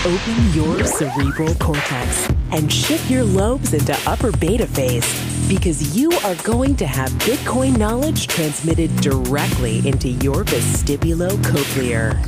Open your cerebral cortex and shift your lobes into upper beta phase, because you are going to have Bitcoin knowledge transmitted directly into your vestibulocochlear.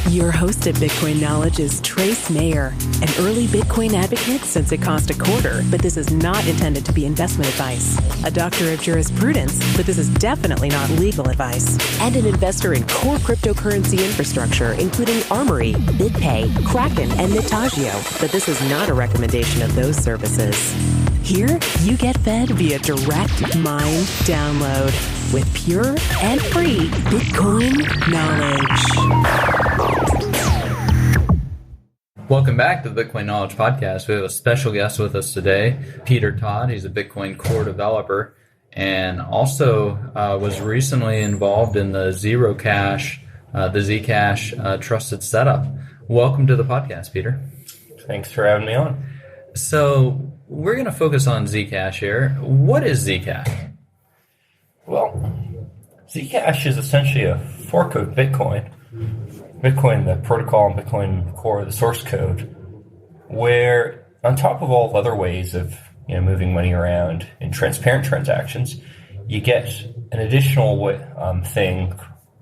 Your host at Bitcoin Knowledge is Trace Mayer, an early Bitcoin advocate since it cost $0.25, but this is not intended to be investment advice. A doctor of jurisprudence, but this is definitely not legal advice. And an investor in core cryptocurrency infrastructure, including Armory, BitPay, Kraken, and Nitagio, but this is not a recommendation of those services. Here, you get fed via direct mind download with pure and free Bitcoin knowledge. Welcome back to the Bitcoin Knowledge Podcast. We have a special guest with us today, Peter Todd. He's a Bitcoin core developer and also was recently involved in the ZeroCash, the zCash trusted setup. Welcome to the podcast, Peter. Thanks for having me on. So we're going to focus on zCash here. What is zCash? Well, zCash is essentially a fork of Bitcoin. Bitcoin, the protocol, and Bitcoin core, the source code, where on top of all the other ways of moving money around in transparent transactions, you get an additional thing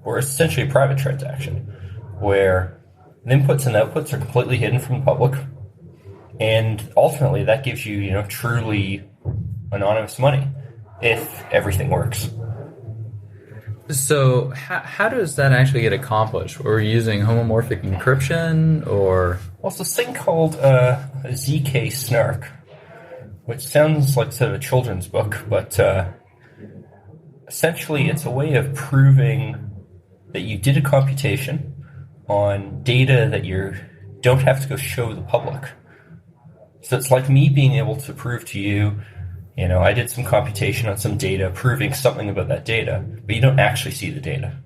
where it's essentially a private transaction, where the inputs and the outputs are completely hidden from the public, and ultimately that gives you truly anonymous money if everything works. So how does that actually get accomplished? We're using homomorphic encryption, or? Well, it's this thing called ZK snark, which sounds like sort of a children's book, but essentially it's a way of proving that you did a computation on data that you don't have to go show the public. So it's like me being able to prove to you, I did some computation on some data proving something about that data, but you don't actually see the data.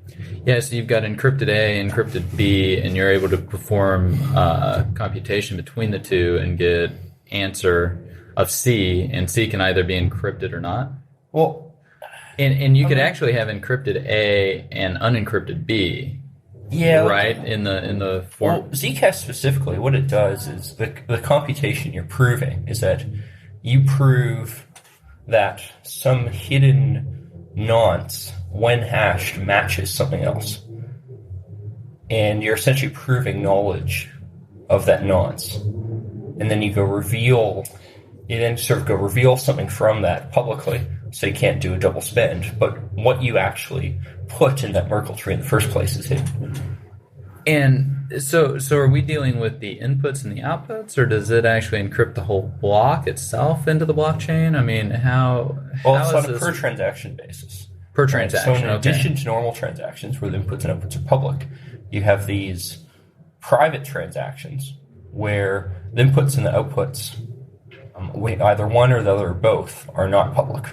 Yeah, so you've got encrypted A, encrypted B, and you're able to perform computation between the two and get answer of C, and C can either be encrypted or not. Well, and you could actually have encrypted A and unencrypted B. Yeah, right. In the form. Well, zCash specifically, what it does is the computation you're proving is that you prove that some hidden nonce, when hashed, matches something else. And you're essentially proving knowledge of that nonce. And then you reveal something from that publicly, so you can't do a double spend. But what you actually put in that Merkle tree in the first place is hidden. And so are we dealing with the inputs and the outputs, or does it actually encrypt the whole block itself into the blockchain? I mean, how it's on a per transaction basis. Per transaction. So in addition to normal transactions where the inputs and outputs are public, you have these private transactions where the inputs and the outputs, either one or the other or both, are not public.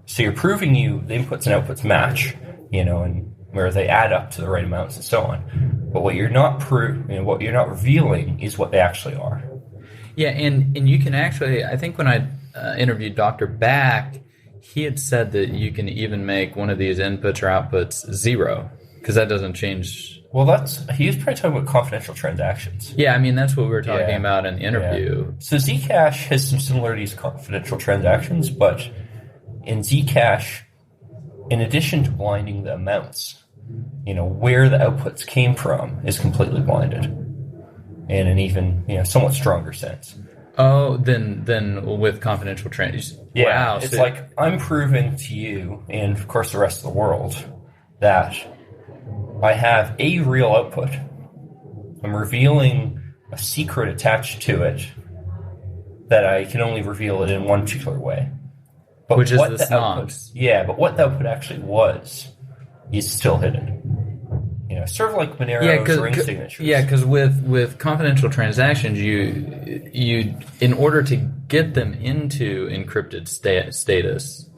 So you're proving the inputs and outputs match, and where they add up to the right amounts and so on. But what you're not what you're not revealing is what they actually are. Yeah, and you can actually, I think when I interviewed Dr. Back, he had said that you can even make one of these inputs or outputs zero, because that doesn't change. Well, he was probably talking about confidential transactions. Yeah, I mean, that's what we were talking about in the interview. Yeah. So zCash has some similarities to confidential transactions, but in zCash, in addition to blinding the amounts, where the outputs came from is completely blinded in an even, somewhat stronger sense. Oh, then with confidential trades. Yeah, wow, it's like I'm proving to you, and of course the rest of the world, that I have a real output. I'm revealing a secret attached to it that I can only reveal it in one particular way. But which is the snogs. Yeah, but what the output actually was is still hidden. Sort of like Monero's ring signatures. Yeah, because with confidential transactions, you in order to get them into encrypted status,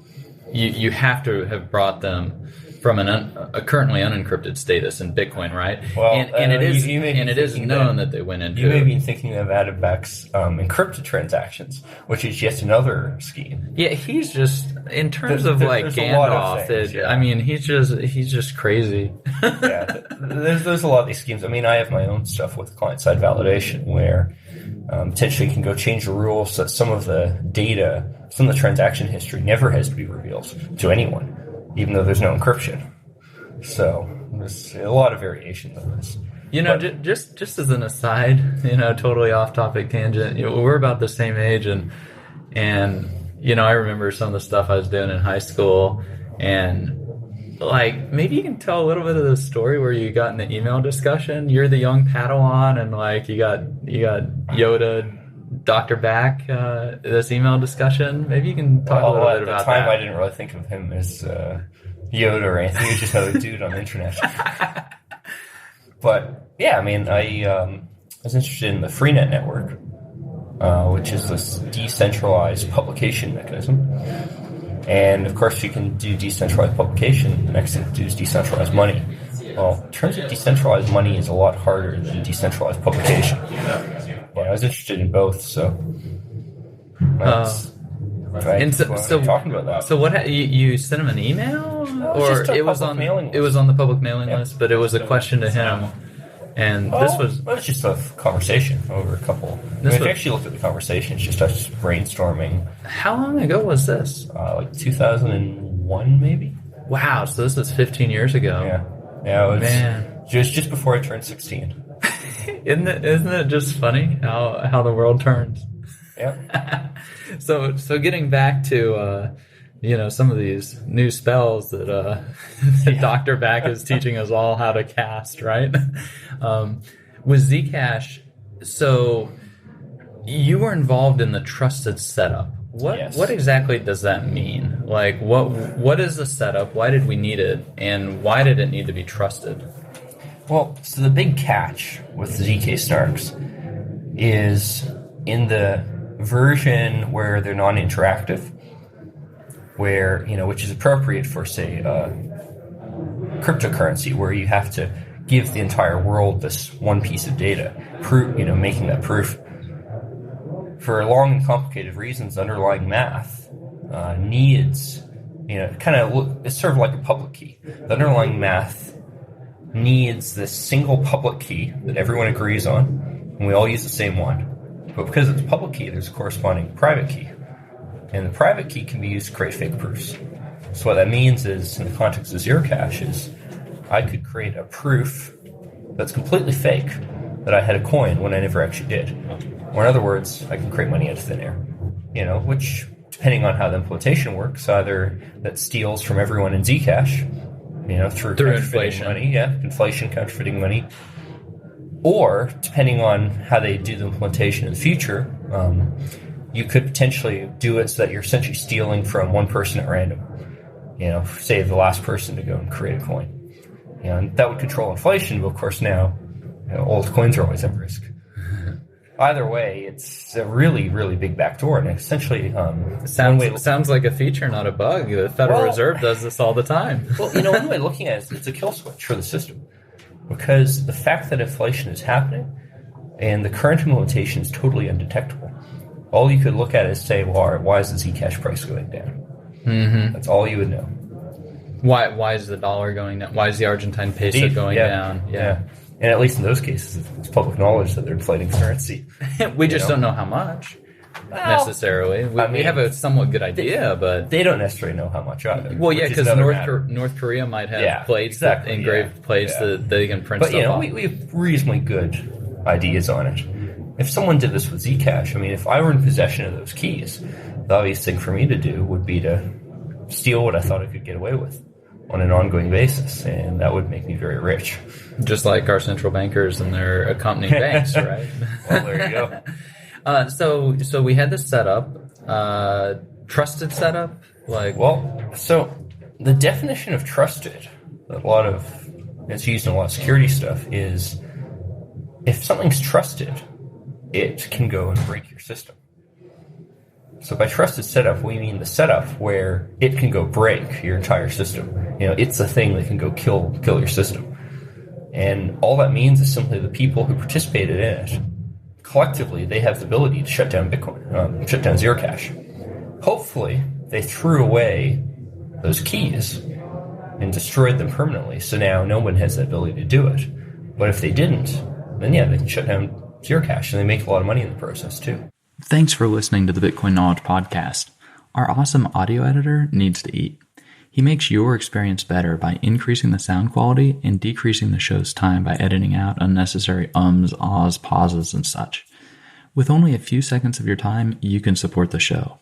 you have to have brought them from a currently unencrypted status in Bitcoin, right? Well, and it is it is known that they went into. You may be thinking of Adabac's encrypted transactions, which is yet another scheme. Yeah, he's just in terms of like Gandalf. I mean, he's just crazy. Yeah, there's a lot of these schemes. I mean, I have my own stuff with client-side validation where potentially you can go change the rules so that some of the data, some of the transaction history never has to be revealed to anyone, even though there's no encryption. So there's a lot of variations on this. Just as an aside, totally off-topic tangent, we're about the same age, and I remember some of the stuff I was doing in high school, and like, maybe you can tell a little bit of the story where you got in the email discussion. You're the young Padawan, and like you got Yoda, Dr. Back, this email discussion. Maybe you can talk a little bit about that. At the time, I didn't really think of him as Yoda or anything. He was just another dude on the internet. But yeah, I mean, I was interested in the Freenet network, which is this decentralized publication mechanism. And of course, you can do decentralized publication. The next thing to do is decentralized money. Well, in terms of decentralized money is a lot harder than decentralized publication. But I was interested in both, so talking about that. So what you sent him an email, or it was on the public mailing list, but it was a question to him. And this was just a conversation over a couple. If you actually looked at the conversation, it's just us brainstorming. How long ago was this? Like 2001, maybe. Wow, so this was 15 years ago. Yeah, it was just before I turned 16. Isn't it just funny how the world turns? Yeah. So getting back to some of these new spells that Dr. Back is teaching us all how to cast, right? With zCash, so you were involved in the trusted setup. What exactly does that mean? Like, what is the setup? Why did we need it? And why did it need to be trusted? Well, so the big catch with ZK snarks is in the version where they're non-interactive, where, which is appropriate for, say, cryptocurrency, where you have to give the entire world this one piece of data, making that proof. For long and complicated reasons, underlying math needs, it's sort of like a public key. The underlying math needs this single public key that everyone agrees on, and we all use the same one. But because it's a public key, there's a corresponding private key. And the private key can be used to create fake proofs. So what that means is, in the context of ZeroCash, is I could create a proof that's completely fake that I had a coin when I never actually did. Or in other words, I can create money out of thin air. Which, depending on how the implementation works, either that steals from everyone in zCash, through inflation money, inflation, counterfeiting money, or depending on how they do the implementation in the future, you could potentially do it so that you're essentially stealing from one person at random. Say the last person to go and create a coin. And that would control inflation, but of course now, old coins are always at risk. Either way, it's a really, really big backdoor, and essentially, sounds like a feature, not a bug. The Federal Reserve does this all the time. Well, one way of looking at it is it's a kill switch for the system, because the fact that inflation is happening and the current implementation is totally undetectable. All you could look at is say, well, why is the zCash price going down? Mm-hmm. That's all you would know. Why is the dollar going down? Why is the Argentine peso going down? Yeah. And at least in those cases, it's public knowledge that they're inflating currency. We just don't know how much, necessarily. We have a somewhat good idea, but they don't necessarily know how much either. Well, yeah, because North Korea might have plates, engraved plates that they can print stuff off. We have reasonably good ideas on it. If someone did this with zCash, if I were in possession of those keys, the obvious thing for me to do would be to steal what I thought I could get away with on an ongoing basis, and that would make me very rich. Just like our central bankers and their accompanying banks, right? Well, there you go. So we had this setup, trusted setup? So the definition of trusted, it's used in a lot of security stuff, is if something's trusted, it can go and break your system. So by trusted setup, we mean the setup where it can go break your entire system. It's a thing that can go kill your system. And all that means is simply the people who participated in it, collectively, they have the ability to shut down Bitcoin, shut down ZeroCash. Hopefully, they threw away those keys and destroyed them permanently, so now no one has the ability to do it. But if they didn't, then yeah, they can shut down ZeroCash, and they make a lot of money in the process too. Thanks for listening to the Bitcoin Knowledge Podcast. Our awesome audio editor needs to eat. He makes your experience better by increasing the sound quality and decreasing the show's time by editing out unnecessary ums, ahs, pauses, and such. With only a few seconds of your time, you can support the show.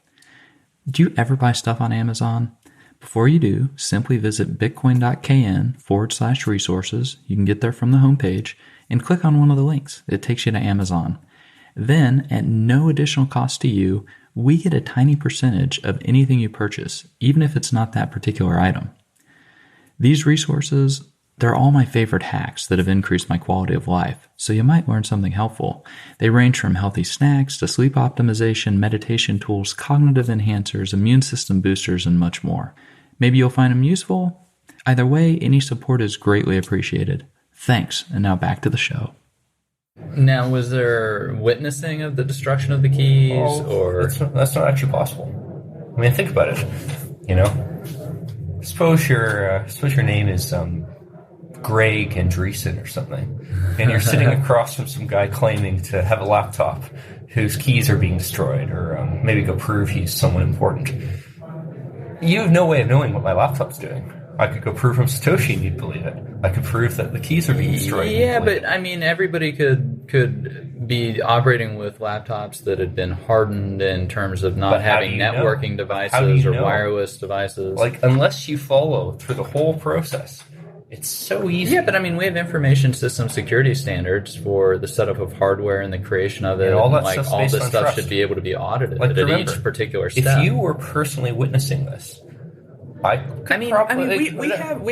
Do you ever buy stuff on Amazon? Before you do, simply visit bitcoin.kn/resources. You can get there from the homepage and click on one of the links. It takes you to Amazon. Then, at no additional cost to you, we get a tiny percentage of anything you purchase, even if it's not that particular item. These resources, they're all my favorite hacks that have increased my quality of life, so you might learn something helpful. They range from healthy snacks to sleep optimization, meditation tools, cognitive enhancers, immune system boosters, and much more. Maybe you'll find them useful. Either way, any support is greatly appreciated. Thanks, and now back to the show. Now, was there witnessing of the destruction of the keys, or that's not actually possible? I mean, think about it. Suppose your name is Greg Andreessen or something, and you're sitting across from some guy claiming to have a laptop whose keys are being destroyed, or maybe go prove he's someone important. You have no way of knowing what my laptop's doing. I could go prove from Satoshi and you'd believe it. I could prove that the keys are being destroyed. Yeah, but I mean, everybody could be operating with laptops that had been hardened in terms of not having networking devices or wireless devices. Like, unless you follow through the whole process, it's so easy. Yeah, but I mean, we have information system security standards for the setup of hardware and the creation of it. And all that like, all this stuff should be able to be audited at each particular step. If you were personally witnessing this, we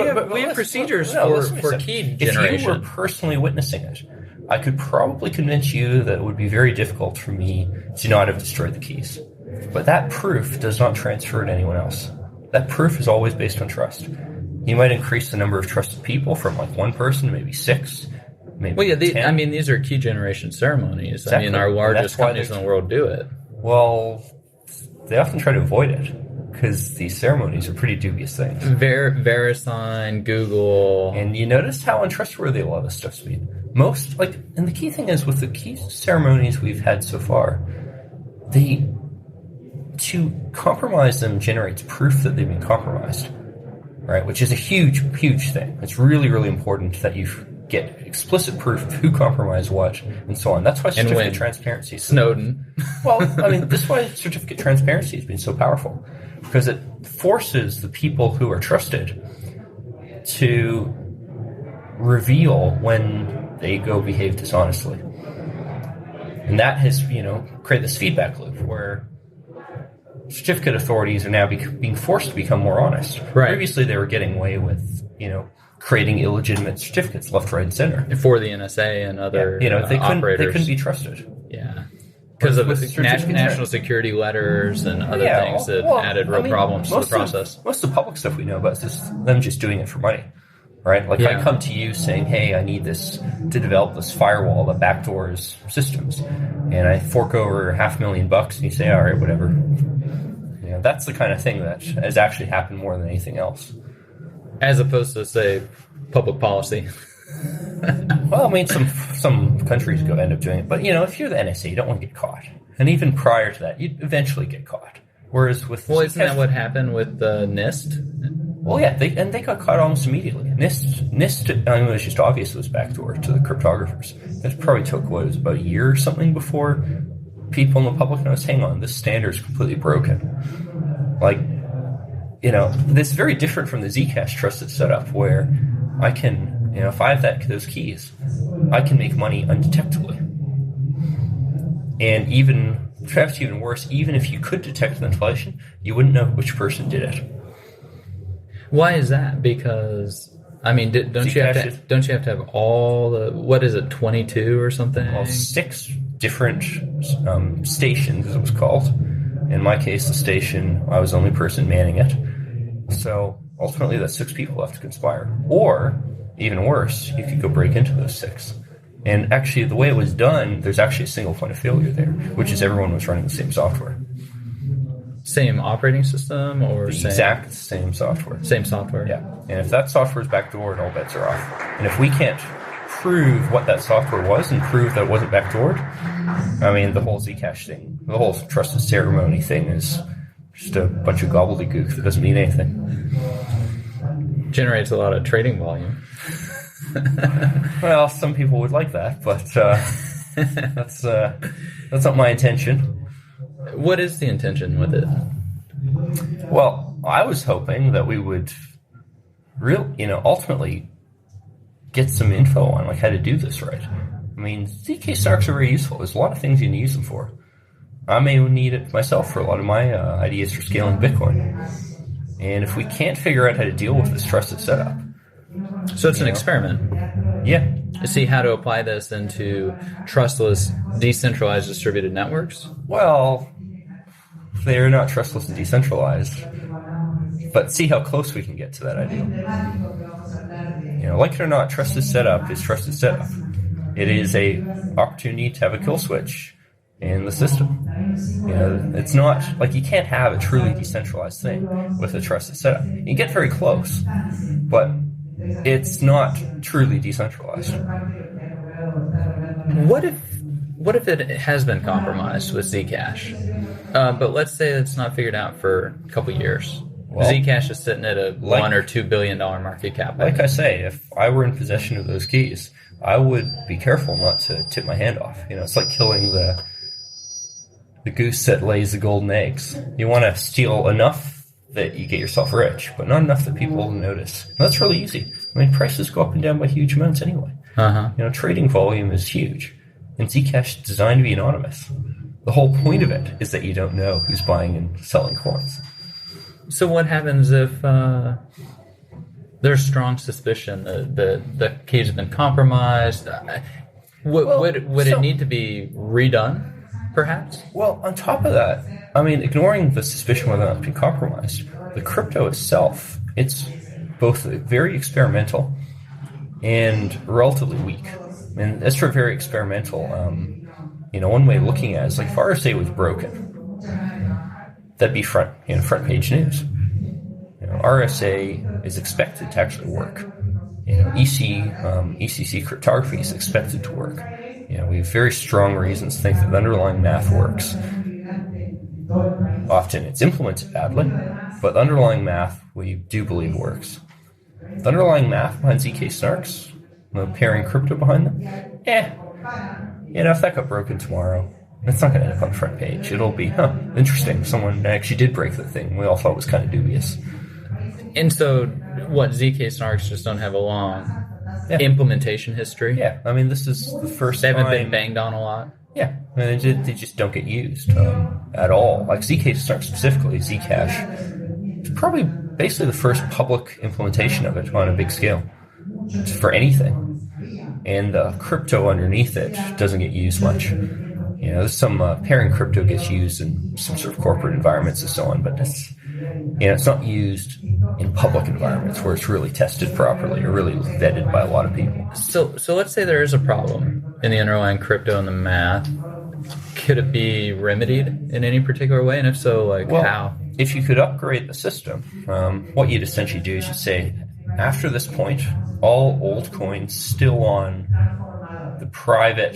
have procedures for key generation. If you were personally witnessing it, I could probably convince you that it would be very difficult for me to not have destroyed the keys. But that proof does not transfer to anyone else. That proof is always based on trust. You might increase the number of trusted people from like one person to maybe 6, maybe 10. These are key generation ceremonies. Exactly. I mean, our largest companies in the world do it. Well, they often try to avoid it, because these ceremonies are pretty dubious things. VeriSign, Google. And you notice how untrustworthy a lot of this stuff's been. And the key thing is, with the key ceremonies we've had so far, to compromise them generates proof that they've been compromised, right? Which is a huge, huge thing. It's really, really important that you get explicit proof of who compromised what, and so on. That's why certificate transparency is Snowden. This is why certificate transparency has been so powerful. Because it forces the people who are trusted to reveal when they go behave dishonestly. And that has, created this feedback loop where certificate authorities are now being forced to become more honest. Right. Previously, they were getting away with, creating illegitimate certificates left, right, and center. For the NSA and other operators. They couldn't be trusted. Yeah. Because of national security letters and other things that added real problems to the process. Most of the public stuff we know about is them just doing it for money, right? Like, I come to you saying, hey, I need this to develop this firewall that backdoors systems, and I fork over $500,000, and you say, all right, whatever. That's the kind of thing that has actually happened more than anything else. As opposed to, say, public policy. Well, I mean, some countries end up doing it, but if you're the NSA, you don't want to get caught, and even prior to that, you'd eventually get caught. Whereas with isn't that what happened with the NIST? Well, yeah, they got caught almost immediately. NIST, it was just obvious it was backdoor to the cryptographers. It probably took about a year or something before people in the public noticed, hang on, this standard is completely broken. This is very different from the zCash trusted setup, where I can. If I have those keys, I can make money undetectably. And perhaps even worse, even if you could detect an inflation, you wouldn't know which person did it. Why is that? Because, don't you have to have all the, 22 or something? Well, 6 different stations, as it was called, In my case, the station, I was the only person manning it. So ultimately, that's 6 people have to conspire. Or, even worse, you could go break into those 6. And actually, the way it was done, there's actually a single point of failure there, which is everyone was running the same software. Same operating system or the exact same software? Same software. Yeah. And if that software is backdoored, all bets are off. And if we can't prove what that software was and prove that it wasn't backdoored, I mean, the whole zCash thing, the whole trusted ceremony thing is just a bunch of gobbledygook that doesn't mean anything. Generates a lot of trading volume. Well, some people would like that, but that's not my intention. What is the intention with it? Well, I was hoping that we would ultimately get some info on like how to do this right. I mean, ZK snarks are very useful. There's a lot of things you can use them for. I may need it myself for a lot of my ideas for scaling Bitcoin. And if we can't figure out how to deal with this trusted setup. So it's an experiment. Yeah. To see how to apply this into trustless, decentralized distributed networks? Well, they're not trustless and decentralized. But see how close we can get to that ideal. Like it or not, trusted setup is trusted setup. It is a opportunity to have a kill switch in the system. It's not like you can't have a truly decentralized thing with a trusted setup. You get very close, but it's not truly decentralized. What if it has been compromised with zCash? But let's say it's not figured out for a couple years. Well, zCash is sitting at a $1 or $2 billion market cap. Like I say, if I were in possession of those keys, I would be careful not to tip my hand off. It's like killing the goose that lays the golden eggs. You want to steal enough that you get yourself rich, but not enough that people will notice. And that's really easy. I mean, prices go up and down by huge amounts anyway. Trading volume is huge. And Zcash is designed to be anonymous. The whole point of it is that you don't know who's buying and selling coins. So what happens if there's strong suspicion that the keys have been compromised? Would it need to be redone, perhaps? Well, on top of that, I mean, ignoring the suspicion whether or not it's been compromised, the crypto itself, it's both very experimental and relatively weak. And as for very experimental, one way of looking at it is like if RSA was broken, that'd be front page news. RSA is expected to actually work. ECC cryptography is expected to work. We have very strong reasons to think that the underlying math works. Often it's implemented badly, but the underlying math we do believe works. The underlying math behind ZK snarks, pairing crypto behind them, if that got broken tomorrow, it's not going to end up on the front page. It'll be, interesting. Someone actually did break the thing. We all thought it was kind of dubious. And so, ZK snarks just don't have a long implementation history? Yeah, I mean, this is the first time. They haven't been banged on a lot? Yeah, and they just don't get used at all. Like ZK snarks specifically, zCash, it's probably basically the first public implementation of it on a big scale for anything. And the crypto underneath it doesn't get used much. There's some pairing crypto gets used in some sort of corporate environments and so on, but it's not used in public environments where it's really tested properly or really vetted by a lot of people. So let's say there is a problem in the underlying crypto and the math. Could it be remedied in any particular way? And if so, how? If you could upgrade the system, what you'd essentially do is you'd say, after this point, all old coins still on the private,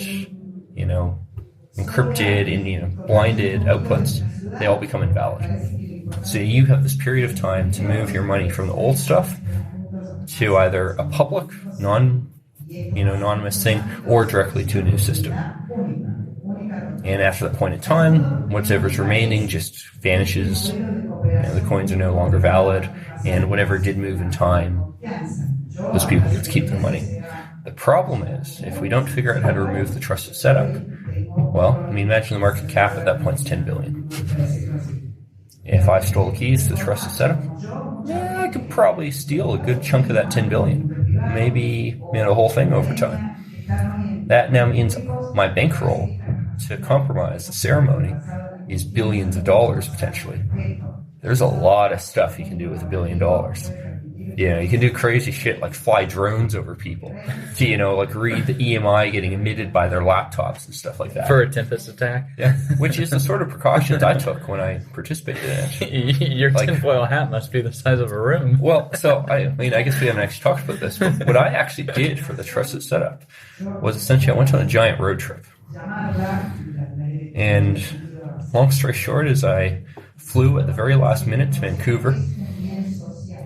encrypted and blinded outputs, they all become invalid. So you have this period of time to move your money from the old stuff to either a public, anonymous thing, or directly to a new system. And after that point in time, whatever's remaining just vanishes. The coins are no longer valid, and whatever did move in time, those people get to keep their money. The problem is, if we don't figure out how to remove the trusted setup, imagine the market cap at that point is $10 billion. If I stole the keys to the trusted setup, I could probably steal a good chunk of that $10 billion. Maybe the whole thing over time. That now means my bankroll to compromise the ceremony is billions of dollars, potentially. There's a lot of stuff you can do with $1 billion. You can do crazy shit like fly drones over people to, like read the EMI getting emitted by their laptops and stuff like that. For a Tempest attack? Yeah, which is the sort of precautions I took when I participated in it. Your tinfoil hat must be the size of a room. Well, so, I guess we haven't actually talked about this, but what I actually did for the trusted setup was essentially I went on a giant road trip. And long story short is I flew at the very last minute to Vancouver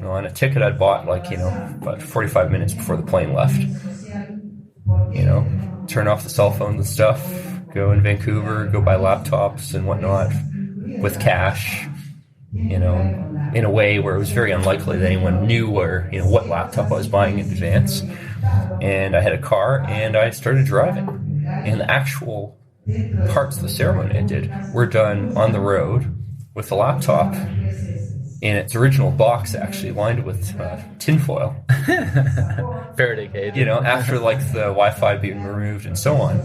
on a ticket I'd bought about 45 minutes before the plane left. Turn off the cell phones and stuff, go in Vancouver, go buy laptops and whatnot with cash, in a way where it was very unlikely that anyone knew what laptop I was buying in advance. And I had a car and I started driving. And the actual parts of the ceremony I did were done on the road with the laptop in its original box, actually lined with tinfoil. Faraday cage. After the Wi-Fi being removed and so on.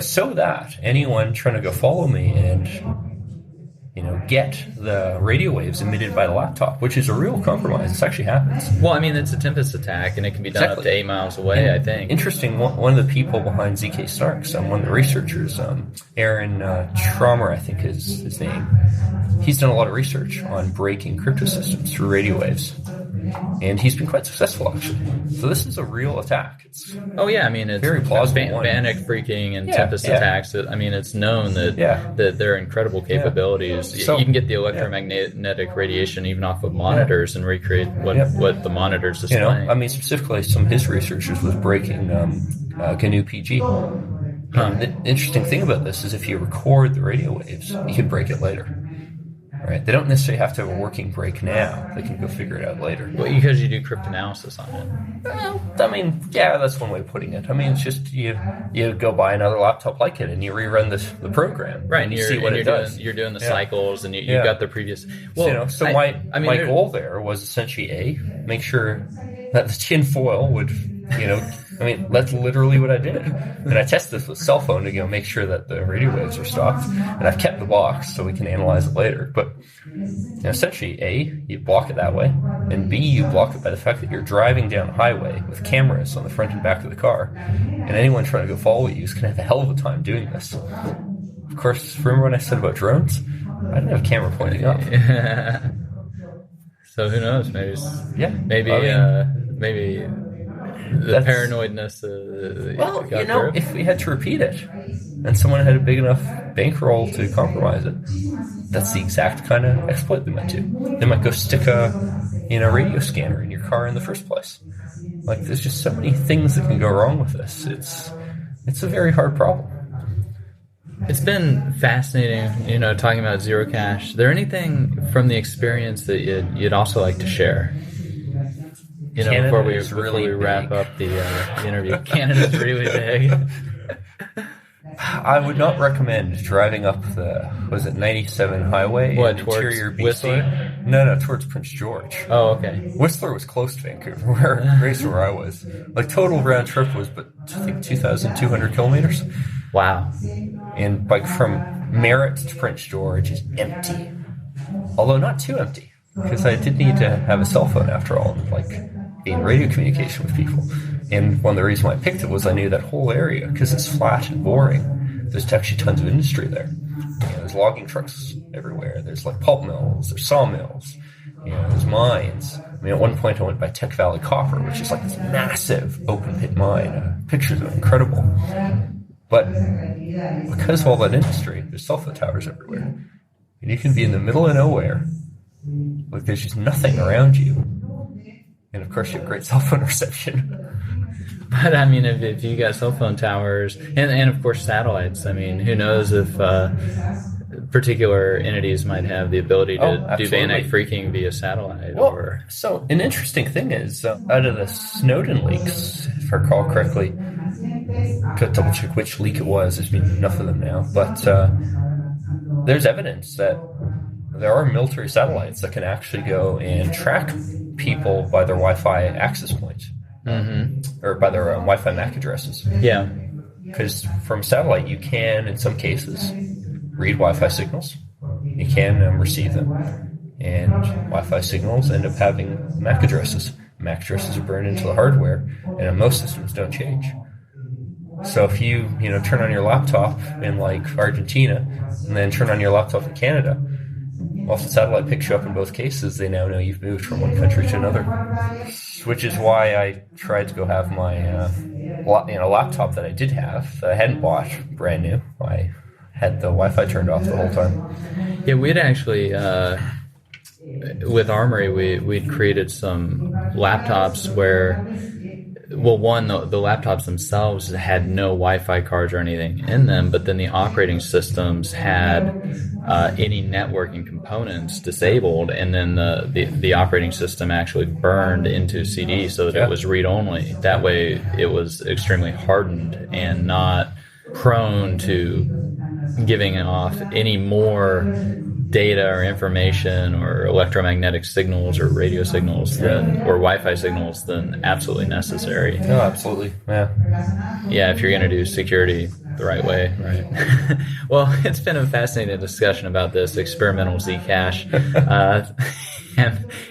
So that anyone trying to go follow me and get the radio waves emitted by the laptop, which is a real compromise. This actually happens. Well, it's a Tempest attack, and it can be done up to 8 miles away, I think. Interesting, one of the people behind ZK Snarks, one of the researchers, Aaron Traumer, I think is his name, he's done a lot of research on breaking crypto systems through radio waves. And he's been quite successful, actually. So this is a real attack. It's very plausible. Bannock freaking and Tempest attacks. It's known that they're incredible capabilities. So, you can get the electromagnetic radiation even off of monitors and recreate what the monitors display. Specifically, some of his researchers was breaking GNU PG. The interesting thing about this is if you record the radio waves, you can break it later. Right. They don't necessarily have to have a working break now. They can go figure it out later. Well, because you do cryptanalysis on it. Well, that's one way of putting it. It's just you go buy another laptop like it and you rerun the program. Right. And you see what it does. You're doing the cycles and you've got the previous. Well, so my goal there was essentially make sure that the tin foil would, that's literally what I did. And I tested this with cell phone to make sure that the radio waves are stopped. And I've kept the box so we can analyze it later. But essentially, A, you block it that way. And B, you block it by the fact that you're driving down a highway with cameras on the front and back of the car. And anyone trying to go follow you is going to have a hell of a time doing this. Of course, remember when I said about drones? I didn't have a camera pointing up. So who knows? Maybe the paranoidness. If we had to repeat it, and someone had a big enough bankroll to compromise it, that's the exact kind of exploit they might do. They might go stick a radio scanner in your car in the first place. There's just so many things that can go wrong with this. It's a very hard problem. It's been fascinating, talking about ZeroCash. Is there anything from the experience that you'd also like to share? Before we wrap up the interview. Canada's really big. I would not recommend driving up the 97 highway in interior BC. Whistler? No, towards Prince George. Oh, okay. Whistler was close to Vancouver, where I was. Total round trip was, I think 2,200 kilometers. Wow. And from Merritt to Prince George is empty. Although not too empty, because I did need to have a cell phone after all, be in radio communication with people. And one of the reasons why I picked it was I knew that whole area, because it's flat and boring, there's actually tons of industry there. There's logging trucks everywhere. There's pulp mills, there's sawmills, there's mines. At one point I went by Tech Valley Copper, which is this massive open pit mine. Pictures are incredible. But because of all that industry, there's cell phone towers everywhere. And you can be in the middle of nowhere, there's just nothing around you. And of course you have great cell phone reception. But if you got cell phone towers and of course satellites, who knows if particular entities might have the ability to do Bannock freaking via satellite. So an interesting thing is, out of the Snowden leaks, if I recall correctly, could double check which leak it was. There's been enough of them now, but there's evidence that there are military satellites that can actually go and track people by their Wi-Fi access point, or by their Wi-Fi MAC addresses. Yeah. Because from satellite, you can, in some cases, read Wi-Fi signals. You can receive them. And Wi-Fi signals end up having MAC addresses. MAC addresses are burned into the hardware, and most systems don't change. So if you turn on your laptop in like Argentina and then turn on your laptop in Canada, well, if the satellite picks you up in both cases, they now know you've moved from one country to another. Which is why I tried to go have my laptop that I did have, that I hadn't bought, brand new. I had the Wi-Fi turned off the whole time. Yeah, we'd actually, with Armory, we'd created some laptops where, well, one, the laptops themselves had no Wi-Fi cards or anything in them, but then the operating systems had any networking components disabled, and then the operating system actually burned into CD so that it was read-only. That way it was extremely hardened and not prone to giving off any more data or information or electromagnetic signals or radio signals or Wi-Fi signals than absolutely necessary. No, absolutely. Yeah, if you're going to do security the right way, right? Well, it's been a fascinating discussion about this experimental zCash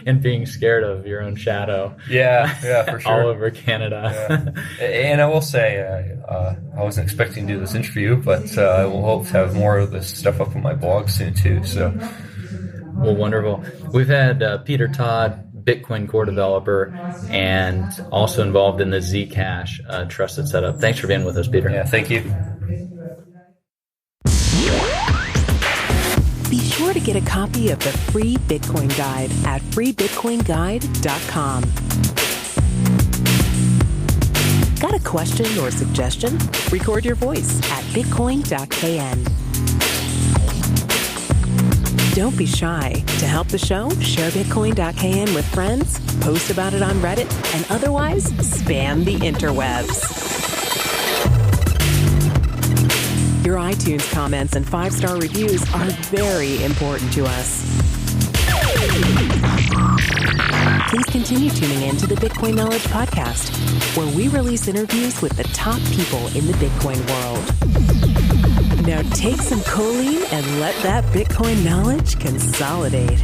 and being scared of your own shadow. Yeah, for sure. All over Canada. Yeah. And I will say, I wasn't expecting to do this interview, but I will hope to have more of this stuff up on my blog soon too. So, well, wonderful. We've had Peter Todd, Bitcoin core developer, and also involved in the zCash trusted setup. Thanks for being with us, Peter. Yeah, thank you. Be sure to get a copy of the free Bitcoin Guide at freebitcoinguide.com. Got a question or suggestion? Record your voice at bitcoin.kn. Don't be shy. To help the show, share bitcoin.kn with friends, post about it on Reddit, and otherwise spam the interwebs. Your iTunes comments and 5-star reviews are very important to us. Please continue tuning in to the Bitcoin Knowledge Podcast, where we release interviews with the top people in the Bitcoin world. Now take some choline and let that Bitcoin knowledge consolidate.